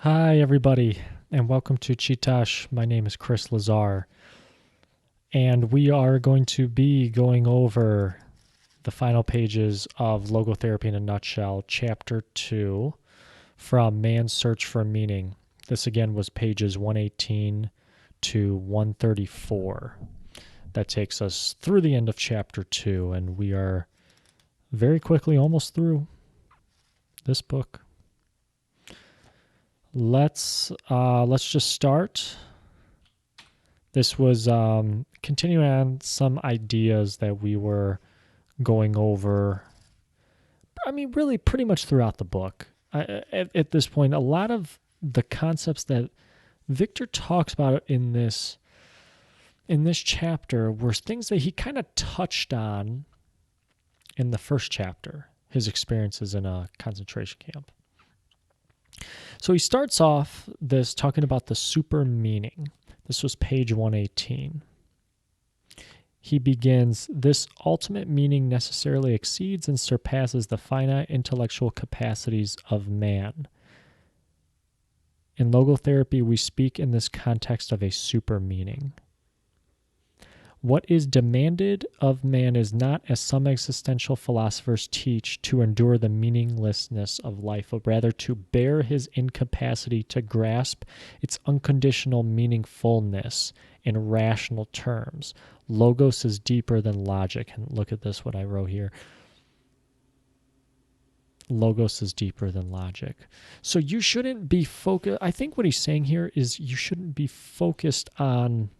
Hi, everybody, and welcome to Chee-Tash. My name is Chris Lazar, and we are going to be going over the final pages of Logotherapy in a Nutshell, Chapter 2, from Man's Search for Meaning. This again was pages 118 to 134. That takes us through the end of Chapter 2, and we are very quickly almost through this book. Let's just start. This was continuing on some ideas that we were going over. I mean, really, pretty much throughout the book. At this point, a lot of the concepts that Victor talks about in this chapter were things that he kind of touched on in the first chapter, his experiences in a concentration camp. So he starts off this talking about the super meaning. This was page 118. He begins, this ultimate meaning necessarily exceeds and surpasses the finite intellectual capacities of man. In logotherapy, we speak in this context of a super meaning. What is demanded of man is not, as some existential philosophers teach, to endure the meaninglessness of life, but rather to bear his incapacity to grasp its unconditional meaningfulness in rational terms. Logos is deeper than logic. And look at this, what I wrote here. Logos is deeper than logic. So you shouldn't be focused. I think what he's saying here is you shouldn't be focused on,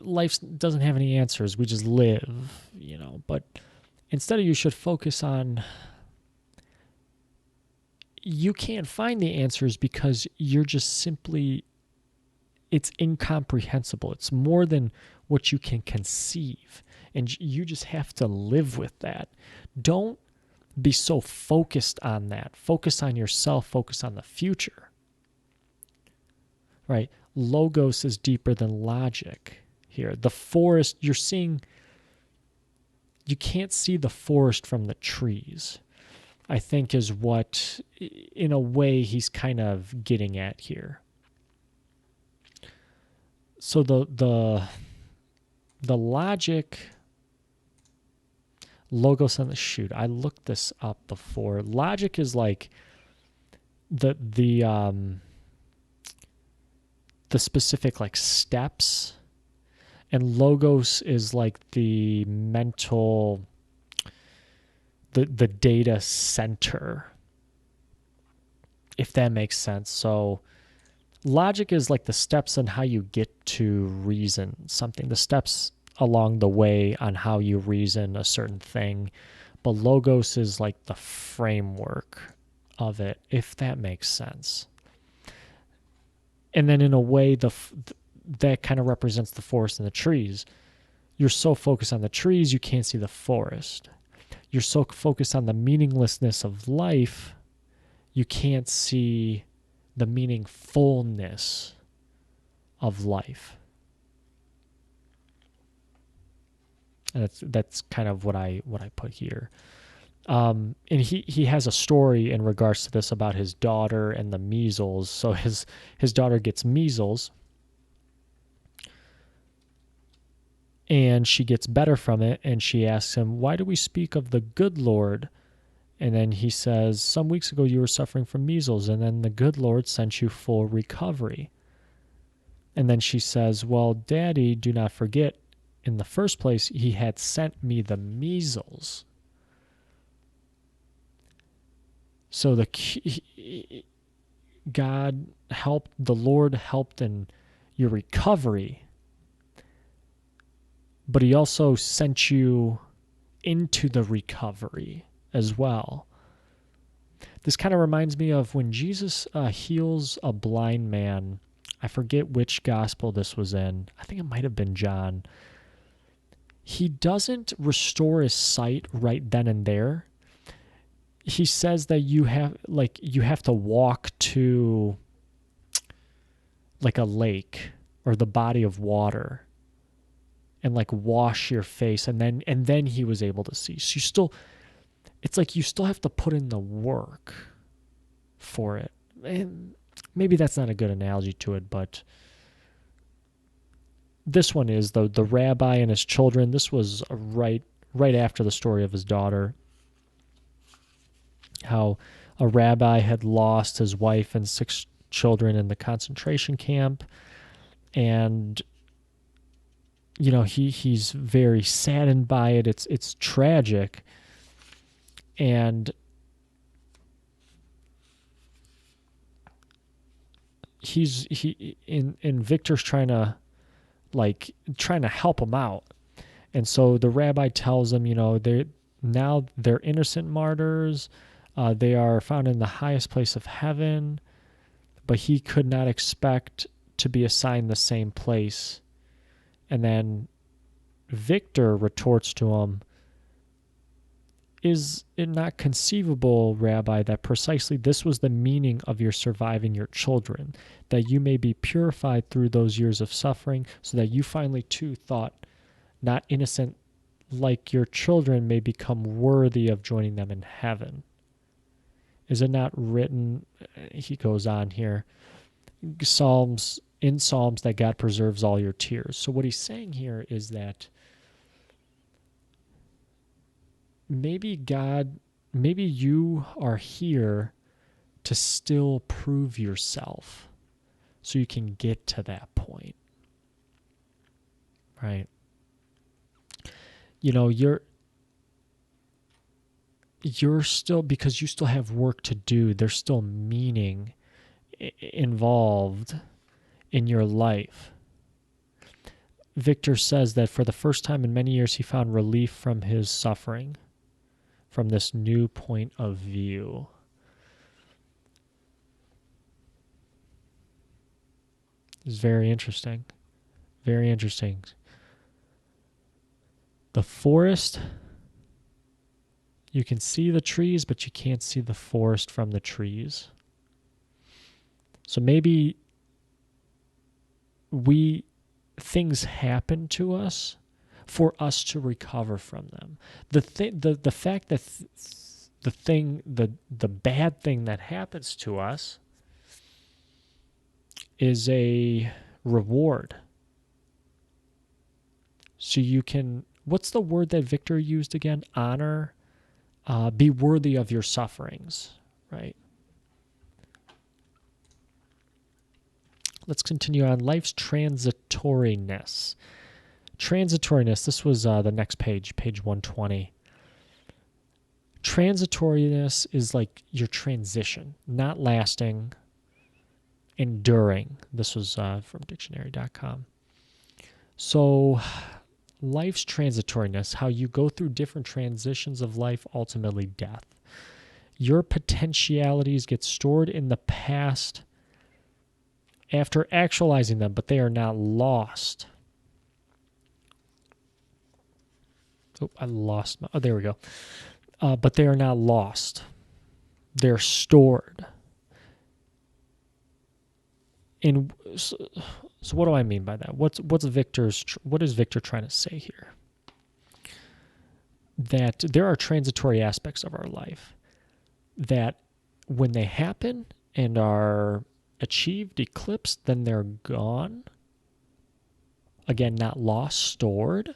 life doesn't have any answers. We just live, but instead you should focus on, you can't find the answers because you're just simply, it's incomprehensible. It's more than what you can conceive. And you just have to live with that. Don't be so focused on that. Focus on yourself. Focus on the future. Right? Logos is deeper than logic here. The forest, you're seeing, you can't see the forest from the trees, I think is what, in a way, he's kind of getting at here. So the logic, logos on the shoot, I looked this up before. Logic is like the specific like steps, and logos is like the mental, the data center, if that makes sense. So logic is like the steps on how you get to reason something, the steps along the way on how you reason a certain thing, but logos is like the framework of it, if that makes sense. And then in a way, that kind of represents the forest and the trees. You're so focused on the trees, you can't see the forest. You're so focused on the meaninglessness of life, you can't see the meaningfulness of life. And that's kind of what I put here. And he has a story in regards to this about his daughter and the measles. So his daughter gets measles, and she gets better from it, and she asks him, why do we speak of the good Lord? And then he says, some weeks ago you were suffering from measles, and then the good Lord sent you full recovery. And then she says, well, Daddy, do not forget, in the first place, he had sent me the measles. So God helped, the Lord helped in your recovery, but he also sent you into the recovery as well. This kind of reminds me of when Jesus heals a blind man. I forget which gospel this was in. I think it might have been John. He doesn't restore his sight right then and there. He says that you have to walk to like a lake or the body of water and like wash your face, and then he was able to see. So you still, it's like you still have to put in the work for it. And maybe that's not a good analogy to it, but this one is the rabbi and his children. This was right after the story of his daughter, how a rabbi had lost his wife and 6 children in the concentration camp, and he's very saddened by it. It's tragic, and Victor's trying to help him out. And so the rabbi tells him, they're innocent martyrs. They are found in the highest place of heaven, but he could not expect to be assigned the same place. And then Victor retorts to him, "Is it not conceivable, Rabbi, that precisely this was the meaning of your surviving your children, that you may be purified through those years of suffering, so that you finally too thought not innocent like your children may become worthy of joining them in heaven? Is it not written," he goes on here, in Psalms that God preserves all your tears. So what he's saying here is that maybe you are here to still prove yourself so you can get to that point, right? You're still, because you still have work to do, there's still meaning involved in your life. Victor says that for the first time in many years, he found relief from his suffering, from this new point of view. It's very interesting. Very interesting. The forest, you can see the trees, but you can't see the forest from the trees. So maybe things happen to us for us to recover from them. The fact that the bad thing that happens to us is a reward. So you can, what's the word that Victor used again? Honor. Be worthy of your sufferings, right? Let's continue on. Life's transitoriness. Transitoriness, this was the next page 120. Transitoriness is like your transition, not lasting, enduring. This was from dictionary.com. So life's transitoriness, how you go through different transitions of life, ultimately death. Your potentialities get stored in the past after actualizing them, but they are not lost. Oh, I lost my... Oh, there we go. But they are not lost. They're stored. And so what do I mean by that? What is Victor trying to say here? That there are transitory aspects of our life that when they happen and are achieved, eclipsed, then they're gone. Again, not lost, stored.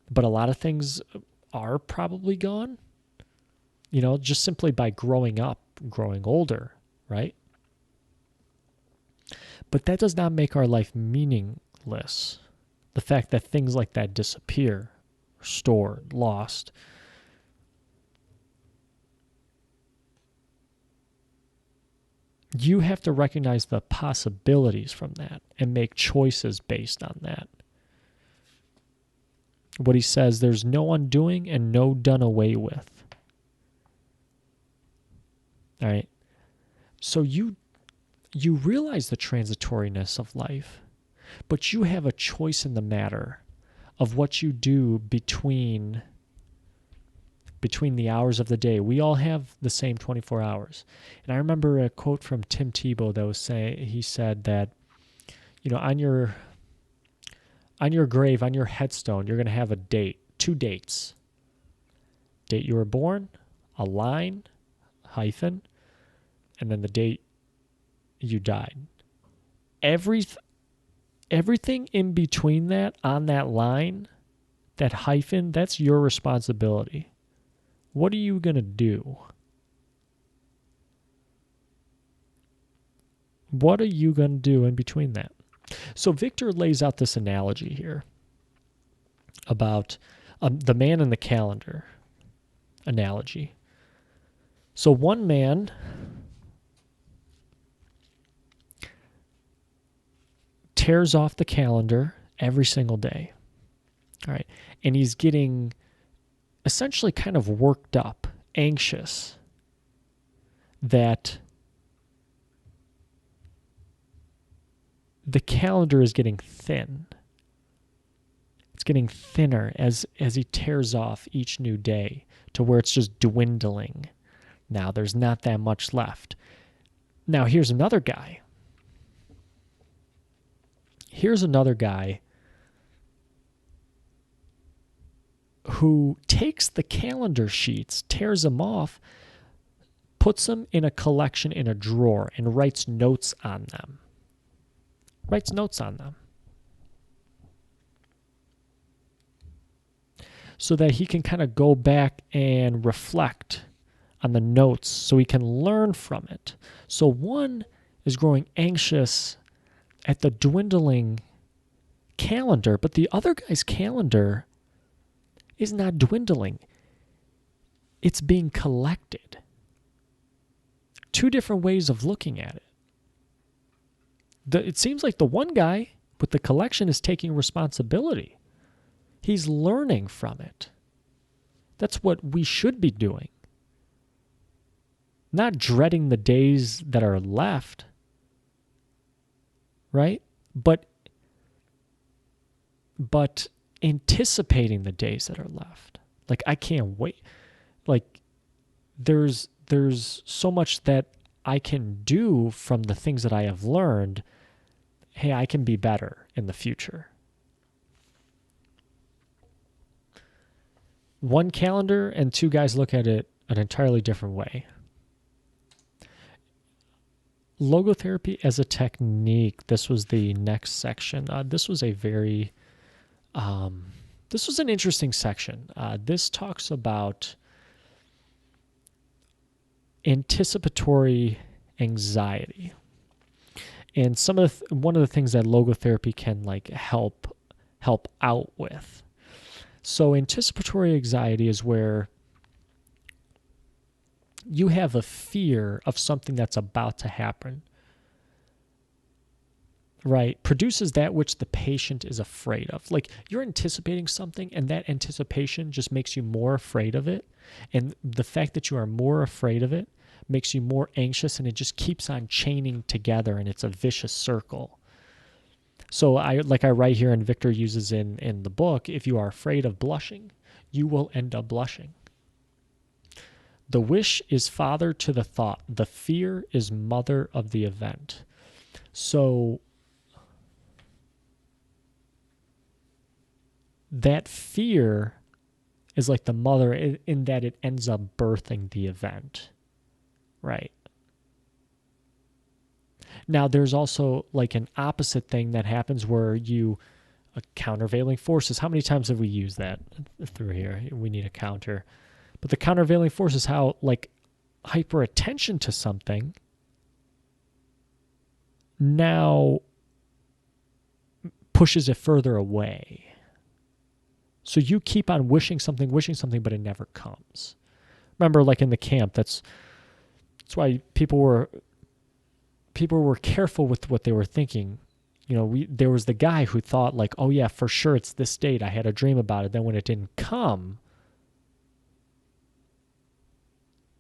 But a lot of things are probably gone, just simply by growing up, growing older, right? But that does not make our life meaningless. The fact that things like that disappear, stored, lost. You have to recognize the possibilities from that and make choices based on that. What he says, there's no undoing and no done away with. All right. So you realize the transitoriness of life, but you have a choice in the matter of what you do between the hours of the day. We all have the same 24 hours. And I remember a quote from Tim Tebow that he said that, on your grave, on your headstone, you're going to have a date, 2 dates. Date you were born, a line, hyphen, and then the date you died. Everything in between that, on that line, that hyphen, that's your responsibility. What are you going to do? What are you going to do in between that? So Victor lays out this analogy here about the man in the calendar analogy. So one man tears off the calendar every single day. All right. And he's getting essentially kind of worked up, anxious that the calendar is getting thin. It's getting thinner as he tears off each new day to where it's just dwindling. Now there's not that much left. Now here's another guy. Who takes the calendar sheets, tears them off, puts them in a collection in a drawer, and writes notes on them. So that he can kind of go back and reflect on the notes so he can learn from it. So one is growing anxious at the dwindling calendar, but the other guy's calendar is not dwindling. It's being collected. Two different ways of looking at it. It seems like the one guy with the collection is taking responsibility. He's learning from it. That's what we should be doing. Not dreading the days that are left, right? But anticipating the days that are left. Like, I can't wait. Like, there's so much that I can do from the things that I have learned. Hey, I can be better in the future. One calendar and two guys look at it an entirely different way. Logotherapy as a technique. This was the next section. This was an interesting section. This talks about anticipatory anxiety, and one of the things that logotherapy can help out with. So anticipatory anxiety is where you have a fear of something that's about to happen, right? Produces that which the patient is afraid of. Like, you're anticipating something, and that anticipation just makes you more afraid of it. And the fact that you are more afraid of it makes you more anxious, and it just keeps on chaining together, and it's a vicious circle. So I write here, and Victor uses in the book, if you are afraid of blushing, you will end up blushing. The wish is father to the thought. The fear is mother of the event. So that fear is like the mother in that it ends up birthing the event, right? Now, there's also like an opposite thing that happens where countervailing forces. How many times have we used that through here? We need a counter. But the countervailing force is how hyperattention to something now pushes it further away. So you keep on wishing something, but it never comes. Remember, like in the camp, that's why people were careful with what they were thinking. There was the guy who thought oh yeah, for sure it's this date. I had a dream about it. Then when it didn't come,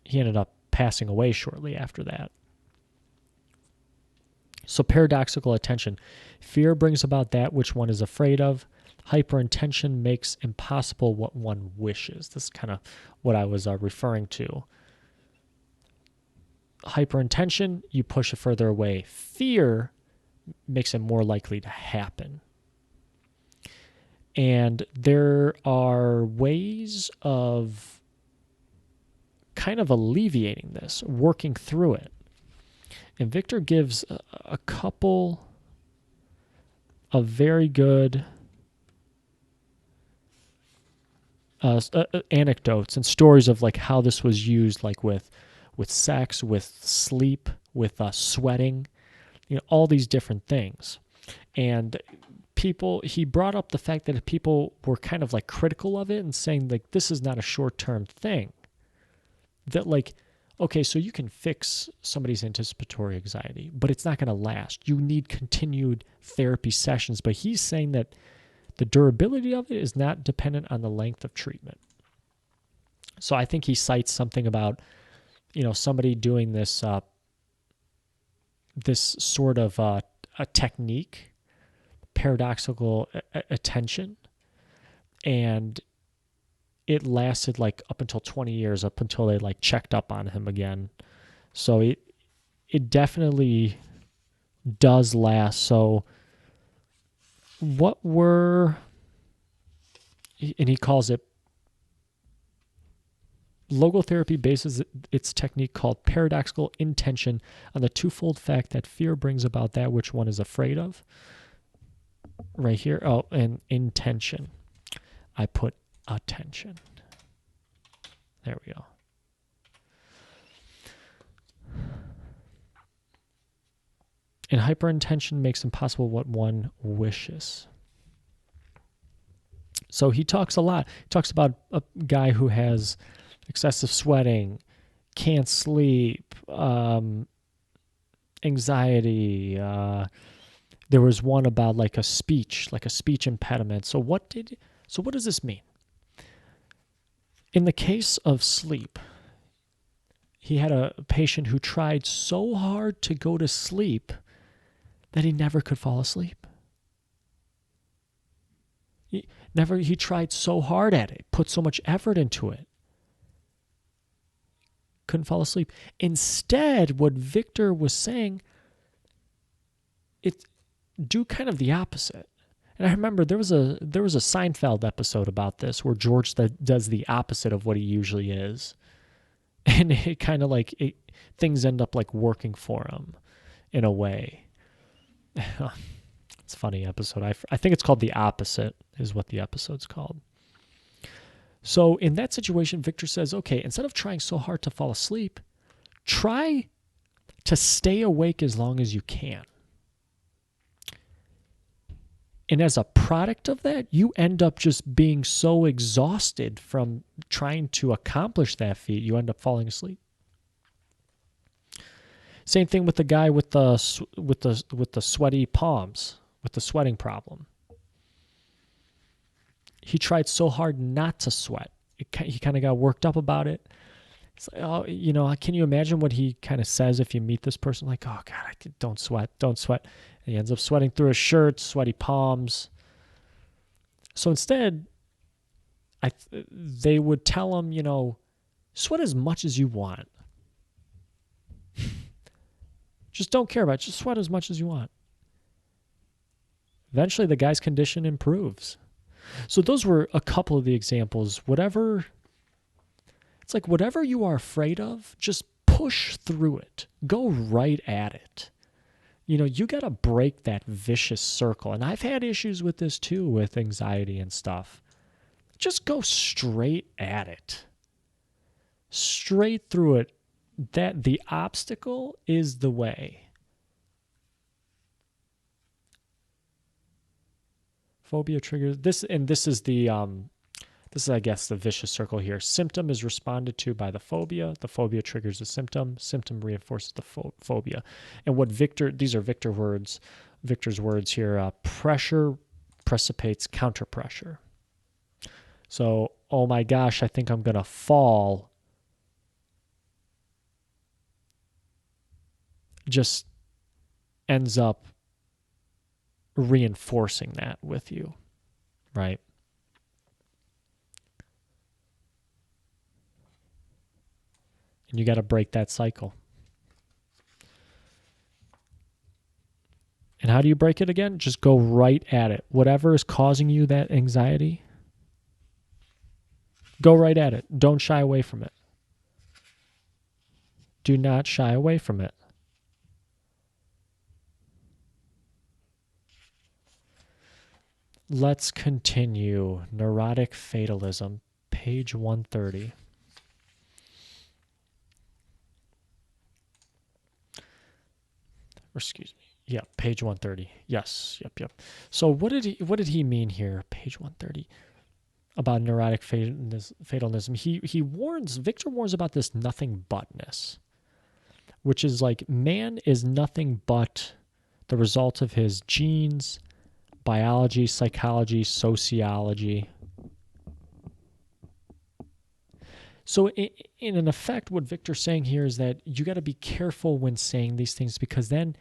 he ended up passing away shortly after that. So paradoxical attention. Fear brings about that which one is afraid of. Hyperintention makes impossible what one wishes. This is kind of what I was referring to. Hyperintention, you push it further away. Fear makes it more likely to happen. And there are ways of kind of alleviating this, working through it. And Victor gives a couple of very good anecdotes and stories of like how this was used, like with sex, with sleep, with sweating, all these different things. And he brought up the fact that people were kind of like critical of it and saying like, this is not a short-term thing. That like, okay, so you can fix somebody's anticipatory anxiety, but it's not going to last. You need continued therapy sessions. But he's saying that the durability of it is not dependent on the length of treatment. So I think he cites something about, somebody doing this this sort of a technique, paradoxical attention, and it lasted like up until 20 years, up until they like checked up on him again. So it definitely does last. So and he calls it, logotherapy bases its technique called paradoxical intention on the twofold fact that fear brings about that which one is afraid of. Right here. Oh, and intention. I put attention. There we go. And hyperintention makes impossible what one wishes. So he talks a lot. He talks about a guy who has excessive sweating, can't sleep, anxiety. There was one about like a speech impediment. So what does this mean? In the case of sleep, he had a patient who tried so hard to go to sleep that he never could fall asleep. He tried so hard at it, put so much effort into it. Couldn't fall asleep. Instead, what Victor was saying, do kind of the opposite. And I remember there was a Seinfeld episode about this where George does the opposite of what he usually is. And it kind of like things end up like working for him in a way. It's a funny episode. I think it's called The Opposite is what the episode's called. So in that situation, Victor says, okay, instead of trying so hard to fall asleep, try to stay awake as long as you can. And as a product of that, you end up just being so exhausted from trying to accomplish that feat, you end up falling asleep. Same thing with the guy with the sweaty palms, with the sweating problem. He tried so hard not to sweat. He kind of got worked up about it. It's like, oh, can you imagine what he kind of says if you meet this person? Like, oh God, don't sweat. And he ends up sweating through his shirt, sweaty palms. So instead, they would tell him, sweat as much as you want. Just don't care about it. Just sweat as much as you want. Eventually, the guy's condition improves. So those were a couple of the examples. Whatever you are afraid of, just push through it. Go right at it. You got to break that vicious circle. And I've had issues with this too, with anxiety and stuff. Just go straight at it. Straight through it. That the obstacle is the way. Phobia triggers this, and this is I guess the vicious circle here. Symptom is responded to by the phobia. The phobia triggers the symptom. Symptom reinforces the phobia. And these are Victor's words here. Pressure precipitates counter pressure. So, oh my gosh, I think I'm gonna fall. Just ends up reinforcing that with you, right? And you got to break that cycle. And how do you break it again? Just go right at it. Whatever is causing you that anxiety, go right at it. Don't shy away from it. Do not shy away from it. Let's continue. Neurotic Fatalism, page 130. Or excuse me. Yeah, page 130. Yes, yep. So what did he mean here? Page 130. About neurotic fatalism. Victor warns about this nothing butness, which is like man is nothing but the result of his genes, biology, psychology, sociology. So in an effect, what Victor's saying here is that you got to be careful when saying these things, because then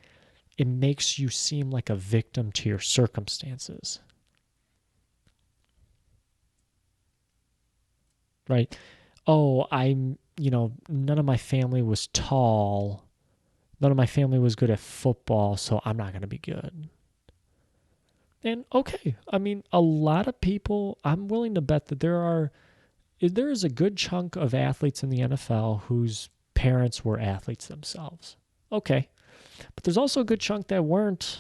it makes you seem like a victim to your circumstances. Right? Oh, none of my family was tall. None of my family was good at football, so I'm not going to be good. And okay, I mean, a lot of people, I'm willing to bet that there is a good chunk of athletes in the NFL whose parents were athletes themselves. Okay. But there's also a good chunk that weren't.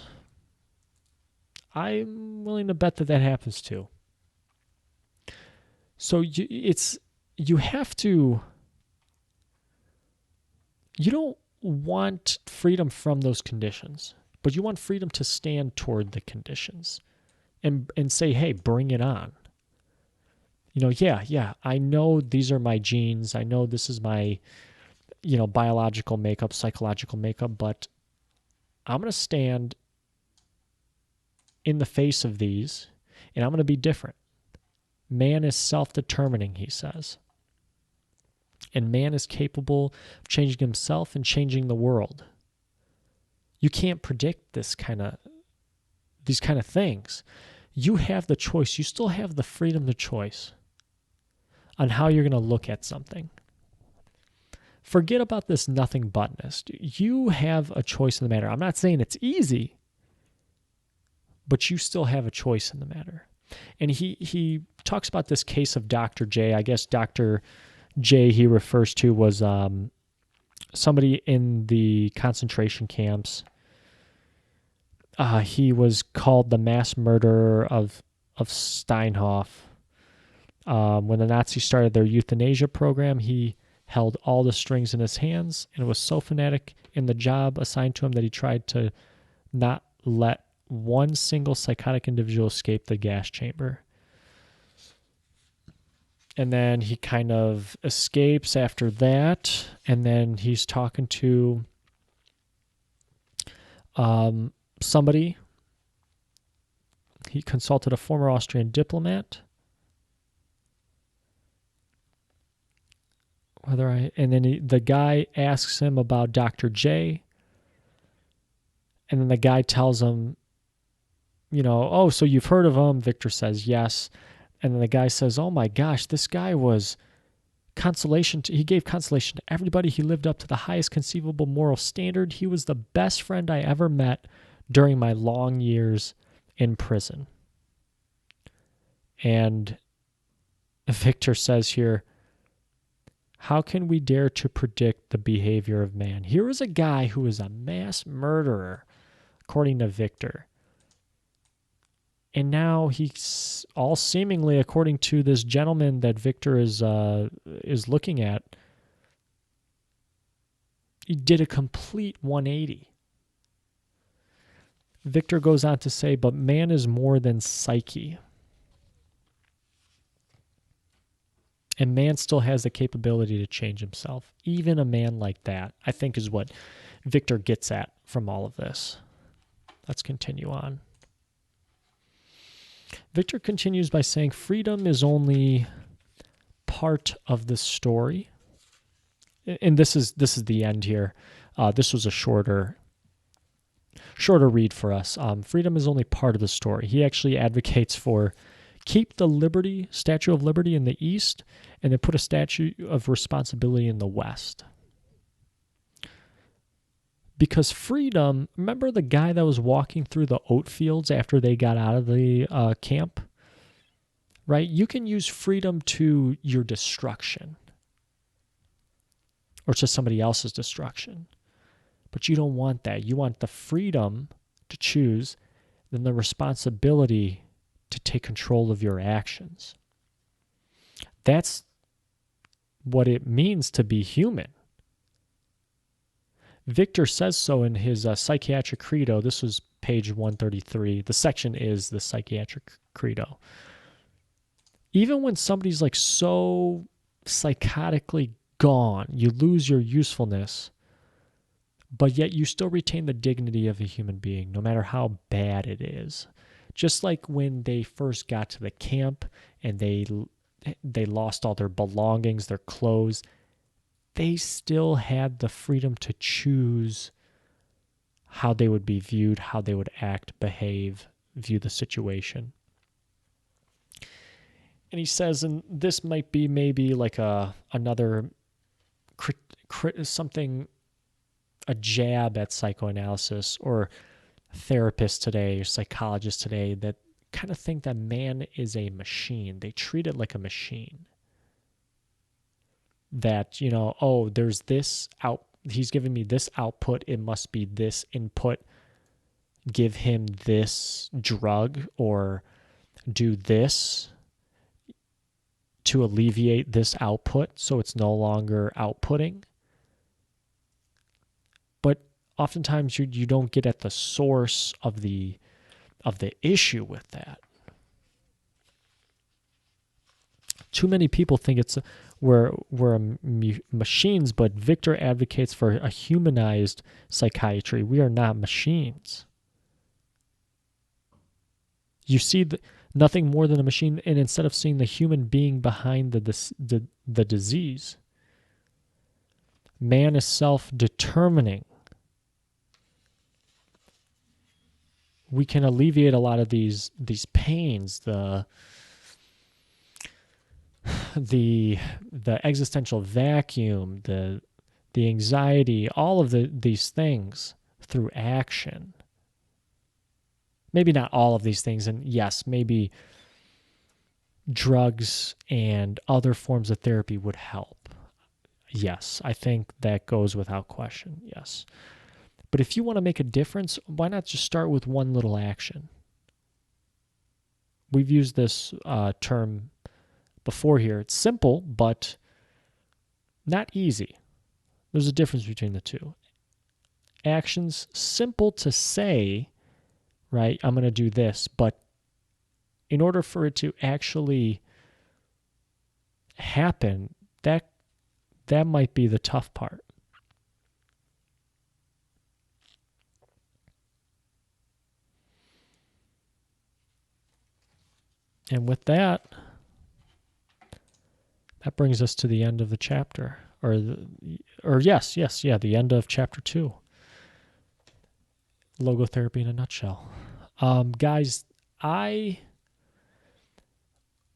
I'm willing to bet that happens too. So you have to. You don't want freedom from those conditions, but you want freedom to stand toward the conditions and say, hey, bring it on. Yeah, I know these are my genes. I know this is my, biological makeup, psychological makeup, but I'm going to stand in the face of these, and I'm going to be different. Man is self-determining, he says. And man is capable of changing himself and changing the world. You can't predict these kind of things. You have the choice. You still have the freedom to choice on how you're going to look at something. Forget about this nothing butness. You have a choice in the matter. I'm not saying it's easy, but you still have a choice in the matter. And he talks about this case of Dr. J. I guess Dr. J he refers to was somebody in the concentration camps. He was called the mass murderer of Steinhoff. When the Nazis started their euthanasia program, he held all the strings in his hands and was so fanatic in the job assigned to him that he tried to not let one single psychotic individual escape the gas chamber. And then he kind of escapes after that, and then he's talking to somebody. He consulted a former Austrian diplomat. The guy asks him about Dr. J, and then the guy tells him, oh, so you've heard of him? Victor says yes. And then the guy says, oh my gosh, this guy was he gave consolation to everybody. He lived up to the highest conceivable moral standard. He was the best friend I ever met during my long years in prison. And Victor says here, how can we dare to predict the behavior of man? Here is a guy who is a mass murderer, according to Victor. And now he's all seemingly, according to this gentleman that Victor is looking at, he did a complete 180. Victor goes on to say, but man is more than psyche. And man still has the capability to change himself. Even a man like that, I think, is what Victor gets at from all of this. Let's continue on. Victor continues by saying freedom is only part of the story. And this is the end here. This was a shorter read for us. Freedom is only part of the story. He actually advocates for keep the Statue of Liberty in the East, and then put a Statue of Responsibility in the West. Because freedom, remember the guy that was walking through the oat fields after they got out of the camp? Right? You can use freedom to your destruction. or to somebody else's destruction. But you don't want that. You want the freedom to choose, then the responsibility to take control of your actions. That's what it means to be human. Victor says so in his Psychiatric Credo. This was page 133. The section is the Psychiatric Credo. Even when somebody's like so psychotically gone, you lose your usefulness, but yet you still retain the dignity of a human being, no matter how bad it is. Just like when they first got to the camp and they lost all their belongings, their clothes, they still had the freedom to choose how they would be viewed, how they would act, behave, view the situation. And he says, and this might be maybe like another something, a jab at psychoanalysis or therapists today or psychologists today that kind of think that man is a machine. They treat it like a machine. That, there's this he's giving me this output, it must be this input. Give him this drug or do this to alleviate this output so it's no longer outputting. But oftentimes you don't get at the source of the issue with that. Too many people think we're machines, but Victor advocates for a humanized psychiatry. We are not machines. You see nothing more than a machine, and instead of seeing the human being behind the disease, man is self-determining. We can alleviate a lot of these pains, the existential vacuum, the anxiety, all of these things through action. Maybe not all of these things, and yes, maybe drugs and other forms of therapy would help. Yes, I think that goes without question, yes. But if you want to make a difference, why not just start with one little action? We've used this term before here. It's simple, but not easy. There's a difference between the two. Actions, simple to say, right? I'm going to do this, but in order for it to actually happen, that might be the tough part. And with that brings us to the end of the chapter, the end of chapter 2. Logotherapy in a nutshell. Guys,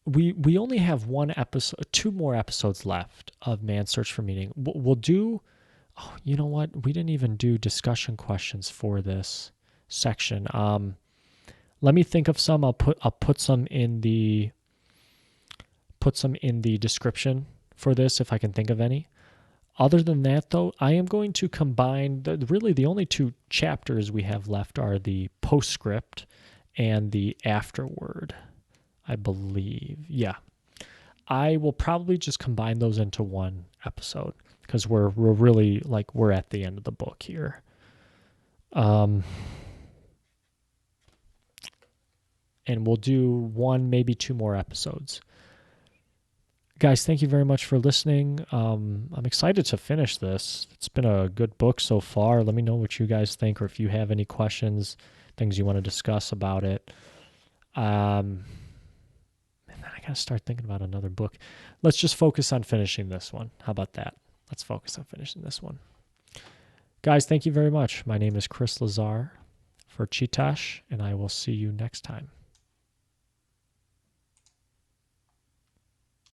we only have one episode, 2 more episodes left of Man's Search for Meaning. We'll do, you know what? We didn't even do discussion questions for this section. Let me think of some. I'll put some in the description for this if I can think of any. Other than that, though, I am going to combine, really the only 2 chapters we have left are the postscript and the afterword, I believe. Yeah. I will probably just combine those into one episode because we're really, we're at the end of the book here. And we'll do 1, maybe 2 more episodes. Guys, thank you very much for listening. I'm excited to finish this. It's been a good book so far. Let me know what you guys think or if you have any questions, things you want to discuss about it. And then I got to start thinking about another book. Let's just focus on finishing this one. How about that? Let's focus on finishing this one. Guys, thank you very much. My name is Chris Lazar for Chee-Tash, and I will see you next time.